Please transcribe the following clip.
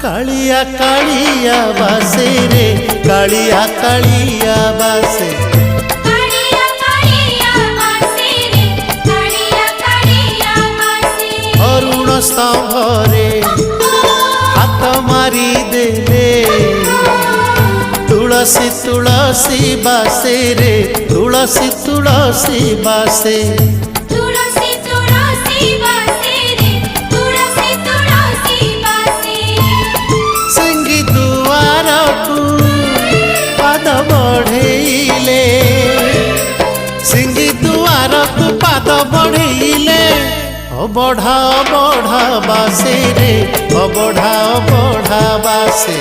कालिया कालिया बासे रे कालिया कालिया बासे अरुण स्तंभरे हाथ मारी देले तुलसी तुलसी बासे रे तुलसी तुलसी बासे सिंगी दुआर को पाद बढ़ेले सिंगी दुआर को पाद बढ़ेले बढ़ा बढ़ा बासे रे बढ़ा बढ़ा बासे।